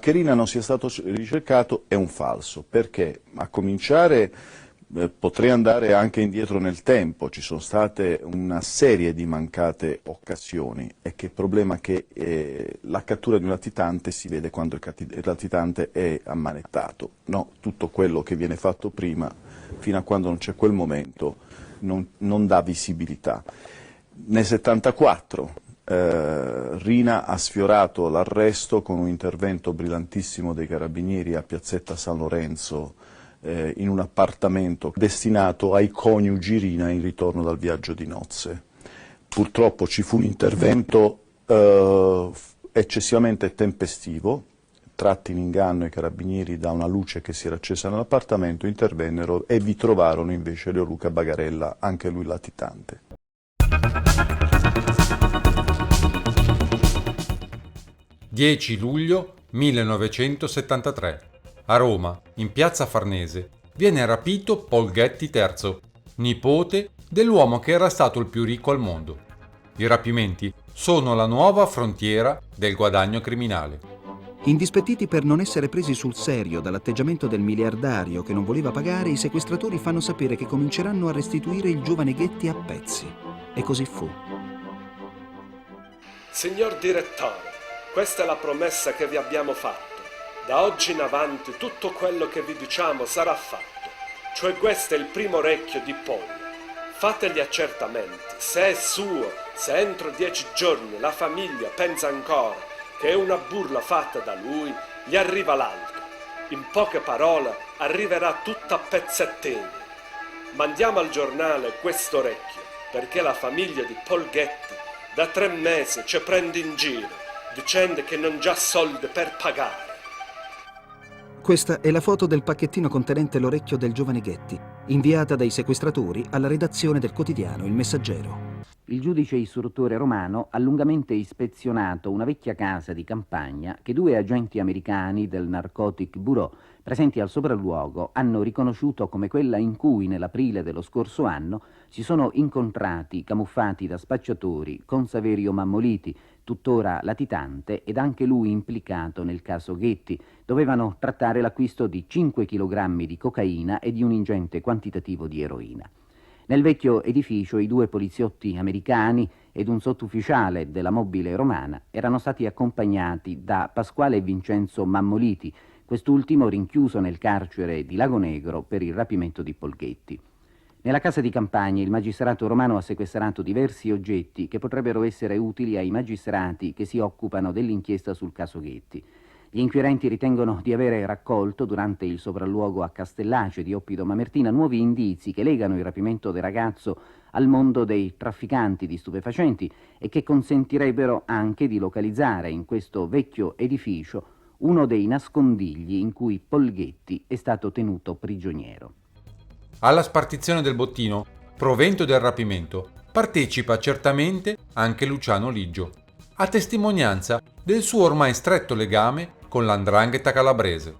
Che Rina non sia stato ricercato è un falso, perché a cominciare potrei andare anche indietro nel tempo, ci sono state una serie di mancate occasioni e che il problema è che la cattura di un latitante si vede quando il latitante è ammanettato, no? Tutto quello che viene fatto prima, fino a quando non c'è quel momento, non dà visibilità. Nel 74 Rina ha sfiorato l'arresto con un intervento brillantissimo dei carabinieri a Piazzetta San Lorenzo, in un appartamento destinato ai coniugi Rina in ritorno dal viaggio di nozze. Purtroppo ci fu un intervento eccessivamente tempestivo, tratti in inganno i carabinieri da una luce che si era accesa nell'appartamento, intervennero e vi trovarono invece Leo Luca Bagarella, anche lui latitante. «10 luglio 1973. A Roma, in piazza Farnese, viene rapito Paul Getty III, nipote dell'uomo che era stato il più ricco al mondo. I rapimenti sono la nuova frontiera del guadagno criminale». Indispettiti per non essere presi sul serio dall'atteggiamento del miliardario che non voleva pagare, i sequestratori fanno sapere che cominceranno a restituire il giovane Getty a pezzi. E così fu. Signor direttore, questa è la promessa che vi abbiamo fatto. Da oggi in avanti tutto quello che vi diciamo sarà fatto. Cioè questo è il primo orecchio di Paul. Fate gli accertamenti. Se è suo, se entro 10 giorni la famiglia pensa ancora che è una burla fatta da lui, gli arriva l'altro. In poche parole, arriverà tutta a pezzettini. Mandiamo al giornale quest'orecchio, perché la famiglia di Paul Getty da 3 mesi ci prende in giro, dicendo che non già soldi per pagare. Questa è la foto del pacchettino contenente l'orecchio del giovane Getty, inviata dai sequestratori alla redazione del quotidiano Il Messaggero. Il giudice istruttore romano ha lungamente ispezionato una vecchia casa di campagna che 2 agenti americani del Narcotic Bureau presenti al sopralluogo hanno riconosciuto come quella in cui nell'aprile dello scorso anno si sono incontrati, camuffati da spacciatori, con Saverio Mammoliti, tuttora latitante ed anche lui implicato nel caso Getty. Dovevano trattare l'acquisto di 5 kg di cocaina e di un ingente quantitativo di eroina. Nel vecchio edificio i 2 poliziotti americani ed un sottufficiale della mobile romana erano stati accompagnati da Pasquale Vincenzo Mammoliti, quest'ultimo rinchiuso nel carcere di Lago Negro per il rapimento di Paul Getty. Nella casa di campagna il magistrato romano ha sequestrato diversi oggetti che potrebbero essere utili ai magistrati che si occupano dell'inchiesta sul caso Getty. Gli inquirenti ritengono di avere raccolto, durante il sopralluogo a Castellace di Oppido Mamertina, nuovi indizi che legano il rapimento del ragazzo al mondo dei trafficanti di stupefacenti e che consentirebbero anche di localizzare in questo vecchio edificio uno dei nascondigli in cui Paul Getty è stato tenuto prigioniero. Alla spartizione del bottino, provento del rapimento, partecipa certamente anche Luciano Liggio, a testimonianza del suo ormai stretto legame con l''ndrangheta calabrese.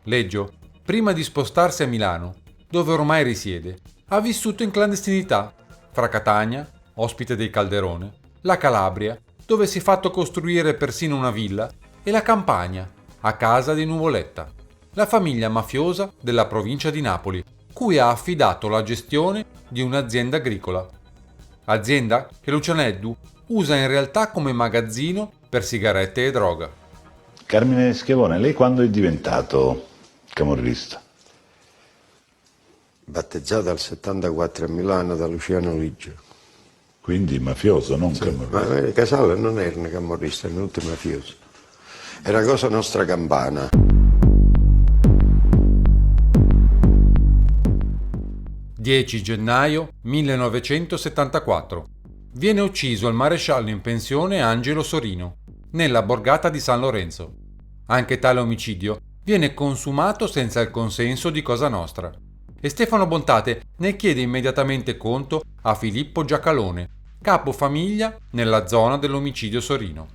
Leggio, prima di spostarsi a Milano, dove ormai risiede, ha vissuto in clandestinità fra Catania, ospite dei Calderone, la Calabria, dove si è fatto costruire persino una villa, e la Campania, a casa di Nuvoletta, la famiglia mafiosa della provincia di Napoli, cui ha affidato la gestione di un'azienda agricola. Azienda che Lucianeddu usa in realtà come magazzino per sigarette e droga. Carmine Schiavone, lei quando è diventato camorrista? Battezzato al 74 a Milano da Luciano Liggio. Quindi mafioso, non sì, camorrista. Ma Casale non era un camorrista, era un mafioso. Era cosa nostra campana. «10 gennaio 1974. Viene ucciso il maresciallo in pensione Angelo Sorino, nella borgata di San Lorenzo. Anche tale omicidio viene consumato senza il consenso di Cosa Nostra e Stefano Bontate ne chiede immediatamente conto a Filippo Giacalone, capo famiglia nella zona dell'omicidio Sorino,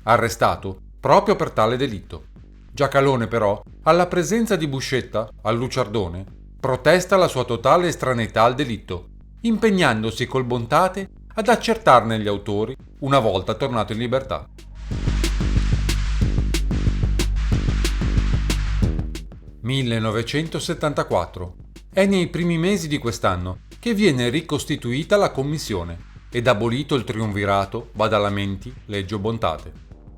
arrestato proprio per tale delitto. Giacalone però, alla presenza di Buscetta al Luciardone, protesta la sua totale estraneità al delitto, impegnandosi col Bontate ad accertarne gli autori una volta tornato in libertà. 1974. È nei primi mesi di quest'anno che viene ricostituita la commissione ed abolito il triumvirato Badalamenti, Leggio, Bontate.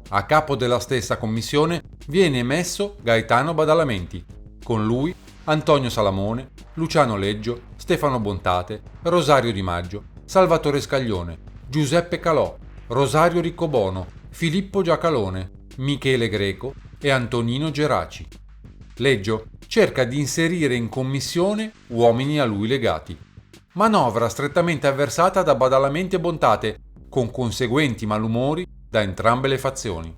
A capo della stessa commissione viene messo Gaetano Badalamenti, con lui Antonio Salamone, Luciano Leggio, Stefano Bontate, Rosario Di Maggio, Salvatore Scaglione, Giuseppe Calò, Rosario Riccobono, Filippo Giacalone, Michele Greco e Antonino Geraci. Leggio cerca di inserire in commissione uomini a lui legati. Manovra strettamente avversata da Badalamenti e Bontate, con conseguenti malumori da entrambe le fazioni.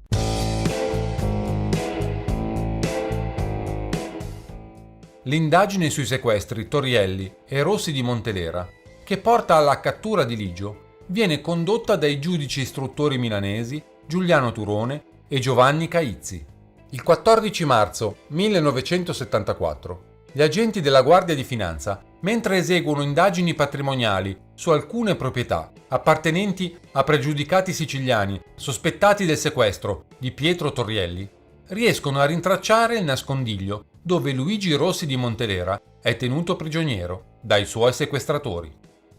L'indagine sui sequestri Torielli e Rossi di Montelera, che porta alla cattura di Ligio, viene condotta dai giudici istruttori milanesi Giuliano Turone e Giovanni Caizzi. Il 14 marzo 1974 gli agenti della Guardia di Finanza, mentre eseguono indagini patrimoniali su alcune proprietà appartenenti a pregiudicati siciliani sospettati del sequestro di Pietro Torielli, riescono a rintracciare il nascondiglio dove Luigi Rossi di Montelera è tenuto prigioniero dai suoi sequestratori.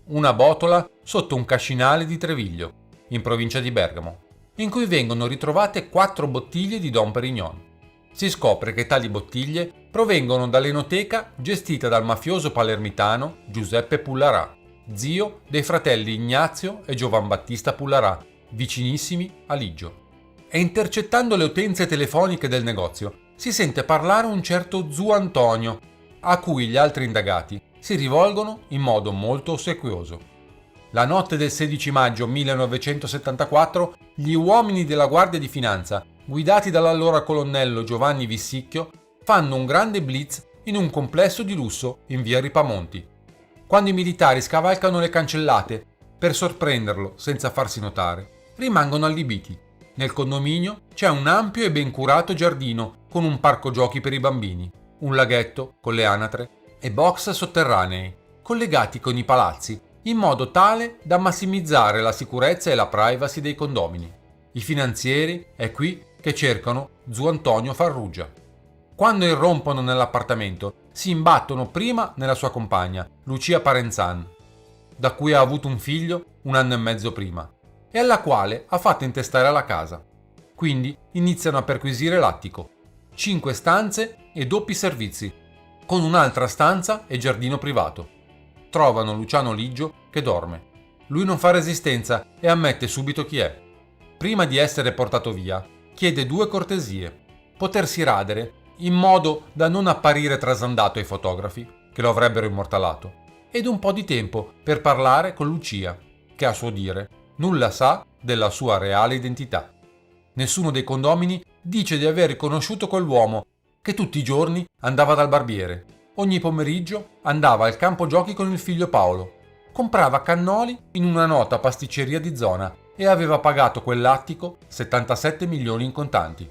Una botola sotto un cascinale di Treviglio, in provincia di Bergamo, in cui vengono ritrovate 4 bottiglie di Dom Pérignon. Si scopre che tali bottiglie provengono dall'enoteca gestita dal mafioso palermitano Giuseppe Pullarà, zio dei fratelli Ignazio e Giovan Battista Pullarà, vicinissimi a Ligio. E intercettando le utenze telefoniche del negozio, si sente parlare un certo Zu Antonio, a cui gli altri indagati si rivolgono in modo molto ossequioso. La notte del 16 maggio 1974, gli uomini della Guardia di Finanza, guidati dall'allora colonnello Giovanni Vissicchio, fanno un grande blitz in un complesso di lusso in via Ripamonti. Quando i militari scavalcano le cancellate per sorprenderlo senza farsi notare, rimangono allibiti. Nel condominio c'è un ampio e ben curato giardino con un parco giochi per i bambini, un laghetto con le anatre e box sotterranei, collegati con i palazzi in modo tale da massimizzare la sicurezza e la privacy dei condomini. I finanzieri è qui che cercano Zu Antonio Farrugia. Quando irrompono nell'appartamento, si imbattono prima nella sua compagna, Lucia Parenzan, da cui ha avuto un figlio 1 anno e mezzo prima, e alla quale ha fatto intestare la casa. Quindi iniziano a perquisire l'attico. 5 stanze e doppi servizi, con un'altra stanza e giardino privato. Trovano Luciano Ligio che dorme. Lui non fa resistenza e ammette subito chi è. Prima di essere portato via, chiede 2 cortesie: potersi radere in modo da non apparire trasandato ai fotografi, che lo avrebbero immortalato, ed un po' di tempo per parlare con Lucia, che a suo dire nulla sa della sua reale identità. Nessuno dei condomini dice di aver riconosciuto quell'uomo che tutti i giorni andava dal barbiere. Ogni pomeriggio andava al campo giochi con il figlio Paolo, comprava cannoli in una nota pasticceria di zona e aveva pagato quell'attico 77 milioni in contanti.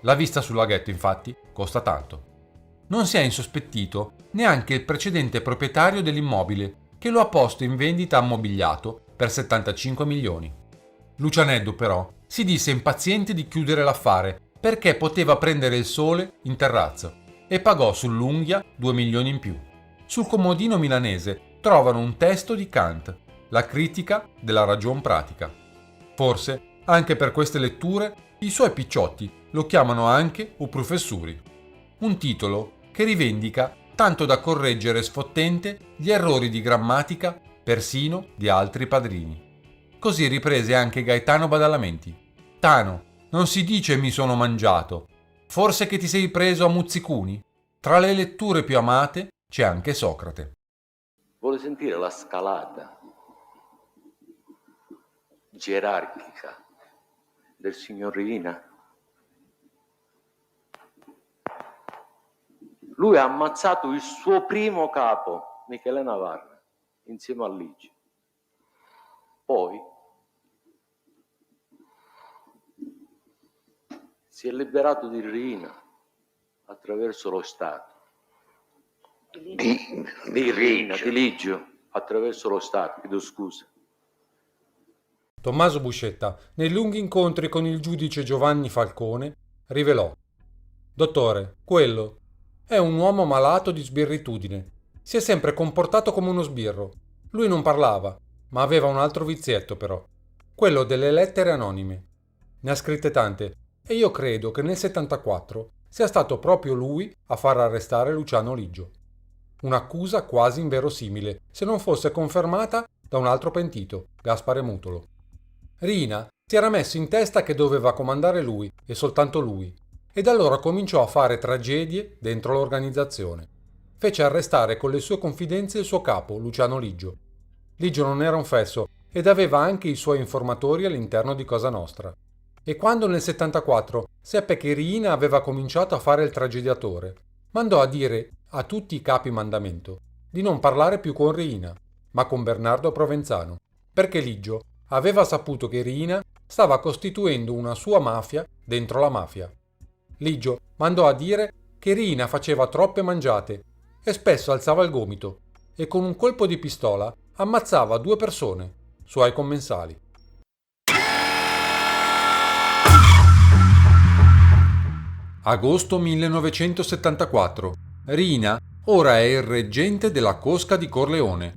La vista sul laghetto, infatti, costa tanto. Non si è insospettito neanche il precedente proprietario dell'immobile, che lo ha posto in vendita ammobiliato per 75 milioni. Lucianeddu, però, si disse impaziente di chiudere l'affare perché poteva prendere il sole in terrazzo e pagò sull'unghia 2 milioni in più. Sul comodino milanese trovano un testo di Kant, la critica della ragion pratica. Forse, anche per queste letture, i suoi picciotti lo chiamano anche o professori. Un titolo che rivendica tanto da correggere sfottente gli errori di grammatica persino di altri padrini. Così riprese anche Gaetano Badalamenti. Tano, non si dice mi sono mangiato. Forse che ti sei preso a Muzzicuni? Tra le letture più amate c'è anche Socrate. Vuole sentire la scalata gerarchica del signor Rina? Lui ha ammazzato il suo primo capo, Michele Navarra, insieme a Ligio. Poi si è liberato di Rina attraverso lo Stato. Di Ligio, attraverso lo Stato, chiedo scusa. Tommaso Buscetta, nei lunghi incontri con il giudice Giovanni Falcone, rivelò: «Dottore, quello È un uomo malato di sbirritudine. Si è sempre comportato come uno sbirro. Lui non parlava, ma aveva un altro vizietto però, quello delle lettere anonime. Ne ha scritte tante e io credo che nel 74 sia stato proprio lui a far arrestare Luciano Liggio. Un'accusa quasi inverosimile, se non fosse confermata da un altro pentito, Gaspare Mutolo. Riina si era messo in testa che doveva comandare lui e soltanto lui, ed allora cominciò a fare tragedie dentro l'organizzazione. Fece arrestare con le sue confidenze il suo capo, Luciano Liggio. Liggio non era un fesso ed aveva anche i suoi informatori all'interno di Cosa Nostra. E quando nel 74 seppe che Riina aveva cominciato a fare il tragediatore, mandò a dire a tutti i capi mandamento di non parlare più con Riina, ma con Bernardo Provenzano, perché Liggio aveva saputo che Riina stava costituendo una sua mafia dentro la mafia. Liggio mandò a dire che Riina faceva troppe mangiate e spesso alzava il gomito e con un colpo di pistola ammazzava 2 persone, suoi commensali. Agosto 1974. Riina ora è il reggente della cosca di Corleone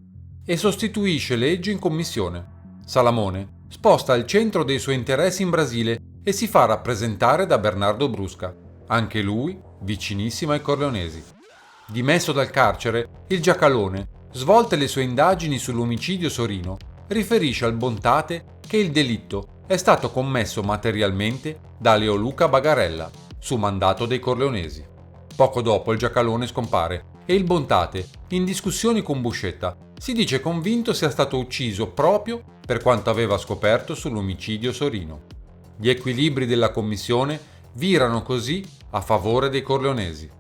e sostituisce Leggio in commissione. Salamone sposta il centro dei suoi interessi in Brasile e si fa rappresentare da Bernardo Brusca, anche lui vicinissimo ai corleonesi. Dimesso dal carcere, il Giacalone, svolte le sue indagini sull'omicidio Sorino, riferisce al Bontate che il delitto è stato commesso materialmente da Leoluca Bagarella, su mandato dei corleonesi. Poco dopo il Giacalone scompare e il Bontate, in discussioni con Buscetta, si dice convinto sia stato ucciso proprio per quanto aveva scoperto sull'omicidio Sorino. Gli equilibri della commissione virano così a favore dei corleonesi.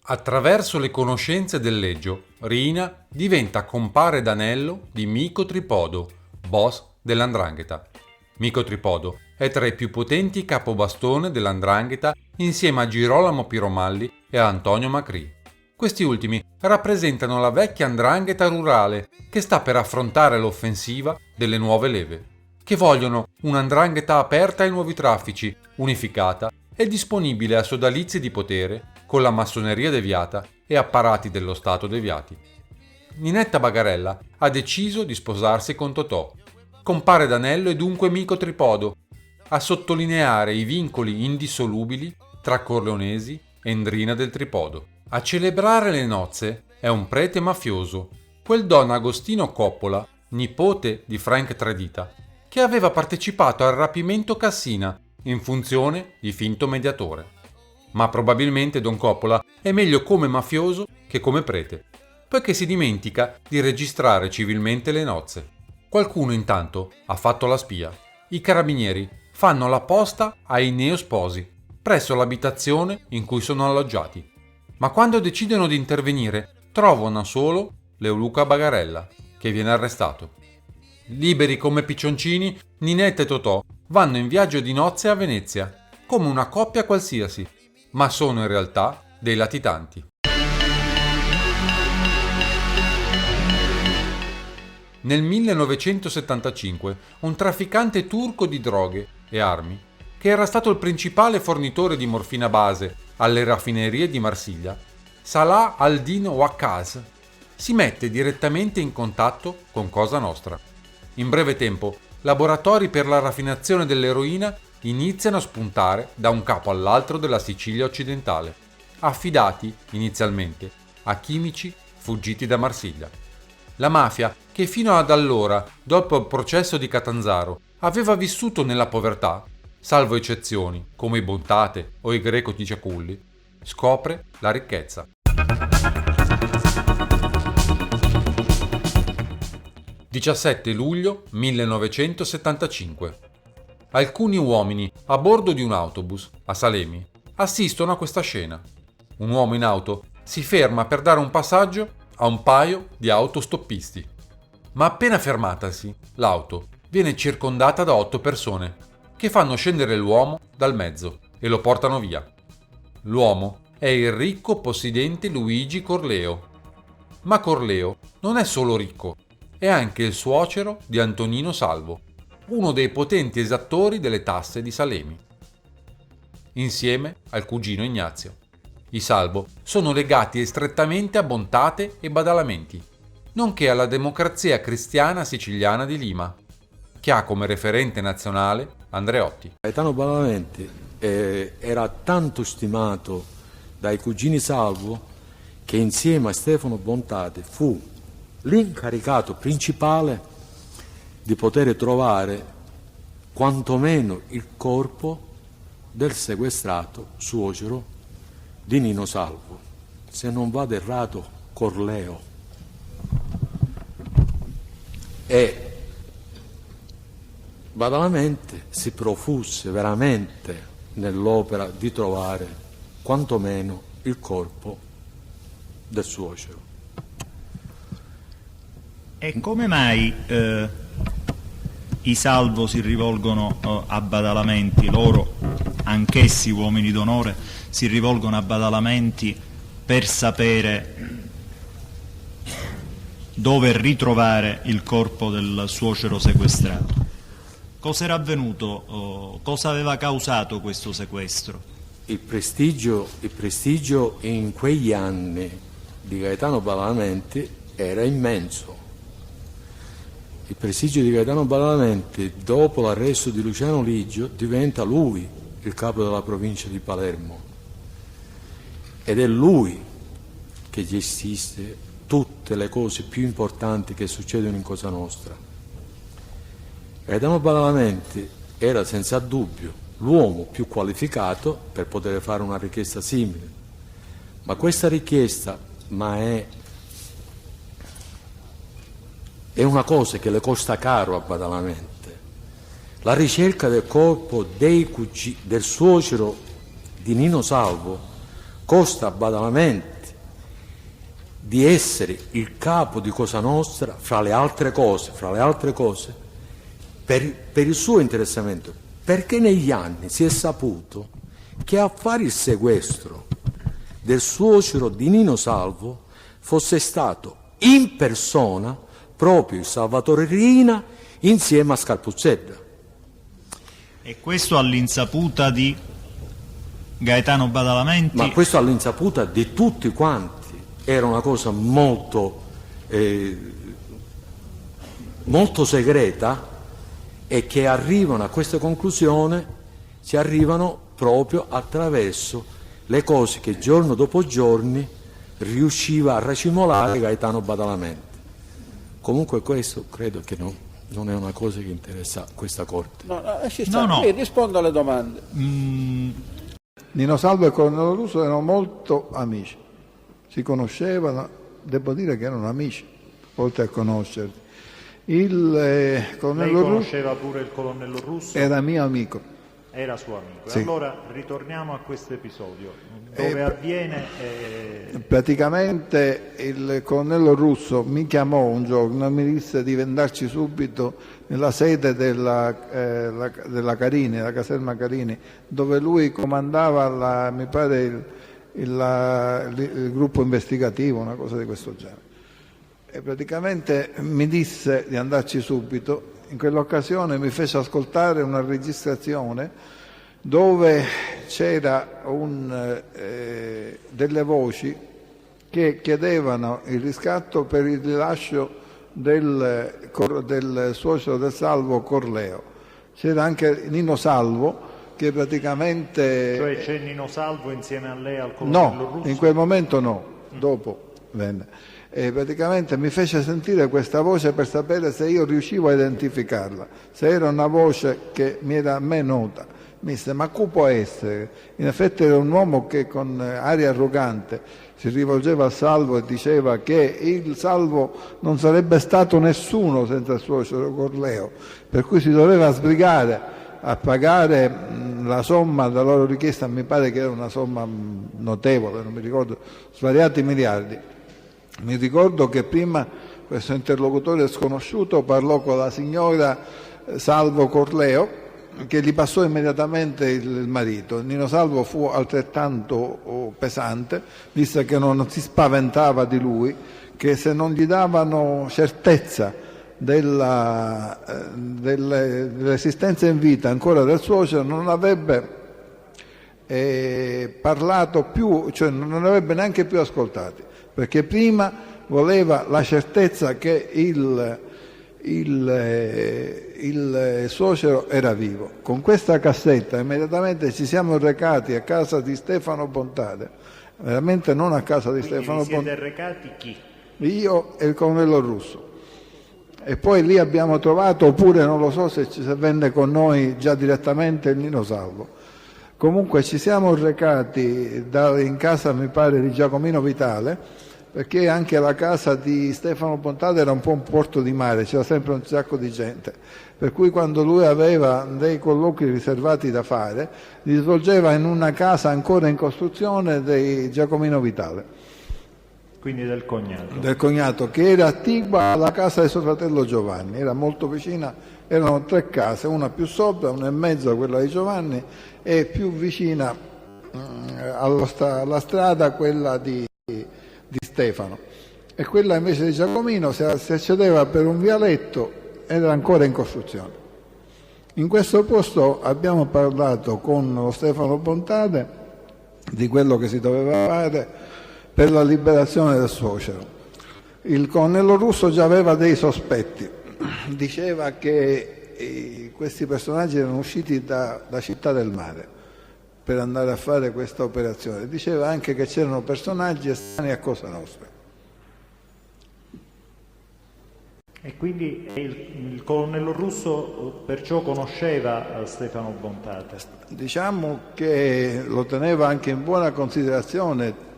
Attraverso le conoscenze del Leggio, Riina diventa compare d'anello di Mico Tripodo, boss dell''ndrangheta. Mico Tripodo è tra i più potenti capobastone dell''ndrangheta insieme a Girolamo Piromalli e a Antonio Macri. Questi ultimi rappresentano la vecchia 'ndrangheta rurale che sta per affrontare l'offensiva delle nuove leve, che vogliono una 'ndrangheta aperta ai nuovi traffici, unificata e disponibile a sodalizi di potere con la massoneria deviata e apparati dello Stato deviati. Ninetta Bagarella ha deciso di sposarsi con Totò. Compare d'anello e dunque Mico Tripodo, a sottolineare i vincoli indissolubili tra corleonesi e Ndrina del Tripodo. A celebrare le nozze è un prete mafioso, quel Don Agostino Coppola, nipote di Frank Tradita, che aveva partecipato al rapimento Cassina in funzione di finto mediatore. Ma probabilmente Don Coppola è meglio come mafioso che come prete, poiché si dimentica di registrare civilmente le nozze. Qualcuno intanto ha fatto la spia. I carabinieri fanno la posta ai neosposi presso l'abitazione in cui sono alloggiati. Ma quando decidono di intervenire trovano solo Leoluca Bagarella, che viene arrestato. Liberi come piccioncini, Ninetta e Totò vanno in viaggio di nozze a Venezia, come una coppia qualsiasi, ma sono in realtà dei latitanti. Nel 1975 un trafficante turco di droghe e armi, che era stato il principale fornitore di morfina base alle raffinerie di Marsiglia, Salah al-Din Waqqas, si mette direttamente in contatto con Cosa Nostra. In breve tempo, laboratori per la raffinazione dell'eroina iniziano a spuntare da un capo all'altro della Sicilia occidentale, affidati inizialmente a chimici fuggiti da Marsiglia. La mafia, che fino ad allora, dopo il processo di Catanzaro, aveva vissuto nella povertà, salvo eccezioni come i Bontate o i Greco di Ciaculli, scopre la ricchezza. 17 luglio 1975. Alcuni uomini a bordo di un autobus a Salemi assistono a questa scena. Un uomo in auto si ferma per dare un passaggio a un paio di autostoppisti. Ma appena fermatasi, l'auto viene circondata da 8 persone che fanno scendere l'uomo dal mezzo e lo portano via. L'uomo è il ricco possidente Luigi Corleo. Ma Corleo non è solo ricco, è anche il suocero di Antonino Salvo, uno dei potenti esattori delle tasse di Salemi, insieme al cugino Ignazio. I Salvo sono legati strettamente a Bontate e Badalamenti, nonché alla Democrazia Cristiana Siciliana di Lima, che ha come referente nazionale Andreotti. Gaetano Badalamenti era tanto stimato dai cugini Salvo che insieme a Stefano Bontate fu l'incaricato principale di poter trovare quantomeno il corpo del sequestrato suocero di Nino Salvo, se non vado errato Corleo. E Badalamenti si profusse veramente nell'opera di trovare quantomeno il corpo del suocero. E come mai i Salvo si rivolgono a Badalamenti? Loro, anch'essi uomini d'onore, si rivolgono a Badalamenti per sapere dove ritrovare il corpo del suocero sequestrato. Cosa era avvenuto? Cosa aveva causato questo sequestro? Il prestigio in quegli anni di Gaetano Badalamenti era immenso. Il prestigio di Gaetano Badalamenti, dopo l'arresto di Luciano Liggio, diventa lui il capo della provincia di Palermo ed è lui che gestisce tutte le cose più importanti che succedono in Cosa Nostra. Gaetano Badalamenti era senza dubbio l'uomo più qualificato per poter fare una richiesta simile, ma questa richiesta è una cosa che le costa caro a Badalamenti. La ricerca del corpo del suocero di Nino Salvo costa a Badalamenti di essere il capo di Cosa Nostra, fra le altre cose, per il suo interessamento, perché negli anni si è saputo che a fare il sequestro del suocero di Nino Salvo fosse stato in persona proprio il Salvatore Riina insieme a Scarpuzzedda. E questo all'insaputa di Gaetano Badalamenti? Ma questo all'insaputa di tutti quanti. Era una cosa molto segreta, e che arrivano a questa conclusione si arrivano proprio attraverso le cose che giorno dopo giorno riusciva a racimolare Gaetano Badalamenti. Comunque questo credo che non è una cosa che interessa questa Corte. No. Rispondo alle domande. Nino Salvo e Cornelio Russo erano molto amici, si conoscevano, devo dire che erano amici, oltre a conoscersi. Lei conosceva pure il colonnello Russo? Era mio amico. Era suo amico. Sì. Allora ritorniamo a questo episodio, dove avviene... Praticamente il colonnello Russo mi chiamò un giorno e mi disse di andarci subito nella sede della Carini, la caserma Carini, dove lui comandava mi pare il gruppo investigativo, una cosa di questo genere. E praticamente mi disse di andarci subito. In quell'occasione mi fece ascoltare una registrazione dove c'era delle voci che chiedevano il riscatto per il rilascio del suocero del Salvo Corleo. C'era anche Nino Salvo che praticamente... Cioè c'è Nino Salvo insieme a lei al colonnello Russo? No, in quel momento no, dopo venne. E praticamente mi fece sentire questa voce per sapere se io riuscivo a identificarla, se era una voce che mi era a me nota. Mi disse, ma chi può essere? In effetti era un uomo che con aria arrogante si rivolgeva a Salvo e diceva che il Salvo non sarebbe stato nessuno senza il suocero Corleo, per cui si doveva sbrigare a pagare la somma da loro richiesta, mi pare che era una somma notevole, non mi ricordo, svariati miliardi. Mi ricordo che prima questo interlocutore sconosciuto parlò con la signora Salvo Corleo che gli passò immediatamente il marito. Nino Salvo fu altrettanto pesante, disse che non si spaventava di lui, che se non gli davano certezza dell'esistenza in vita ancora del suocero non avrebbe parlato più, cioè non avrebbe neanche più ascoltati, perché prima voleva la certezza che il suocero era vivo. Con questa cassetta immediatamente ci siamo recati a casa di Stefano Bontate, veramente non a casa di Stefano Bontate. Siete recati chi? Io e il colonnello Russo. E poi lì abbiamo trovato, oppure non lo so se venne con noi già direttamente il Nino Salvo. Comunque ci siamo recati in casa, mi pare, di Giacomino Vitale, perché anche la casa di Stefano Bontate era un po' un porto di mare, c'era sempre un sacco di gente, per cui quando lui aveva dei colloqui riservati da fare, li svolgeva in una casa ancora in costruzione di Giacomino Vitale. Quindi del cognato. Del cognato, che era attigua alla casa di suo fratello Giovanni, era molto vicina, erano 3 case, una più sopra, una e mezzo quella di Giovanni, e più vicina alla strada quella di Stefano, e quella invece di Giacomino si accedeva per un vialetto ed era ancora in costruzione. In questo posto abbiamo parlato con lo Stefano Bontate di quello che si doveva fare per la liberazione del suocero. Il colonnello Russo già aveva dei sospetti, diceva che questi personaggi erano usciti da Città del Mare per andare a fare questa operazione. Diceva anche che c'erano personaggi estranei a Cosa Nostra. E quindi il colonnello Russo perciò conosceva Stefano Bontate? Diciamo che lo teneva anche in buona considerazione,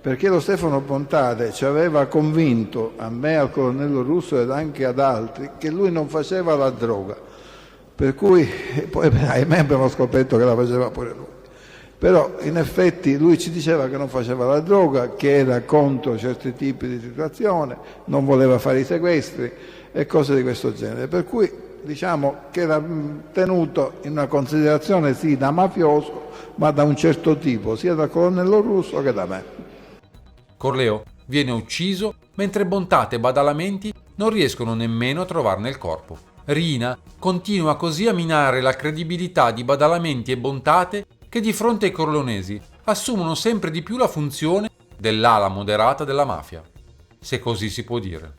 perché lo Stefano Bontate ci aveva convinto, a me, al colonnello Russo ed anche ad altri, che lui non faceva la droga, per cui poi ahimè abbiamo scoperto che la faceva pure lui. Però in effetti lui ci diceva che non faceva la droga, che era contro certi tipi di situazione, non voleva fare i sequestri e cose di questo genere, per cui diciamo che era tenuto in una considerazione sì da mafioso, ma da un certo tipo, sia dal colonnello Russo che da me. Corleo viene ucciso mentre Bontate e Badalamenti non riescono nemmeno a trovarne il corpo. Rina continua così a minare la credibilità di Badalamenti e Bontate, che di fronte ai corleonesi assumono sempre di più la funzione dell'ala moderata della mafia, se così si può dire.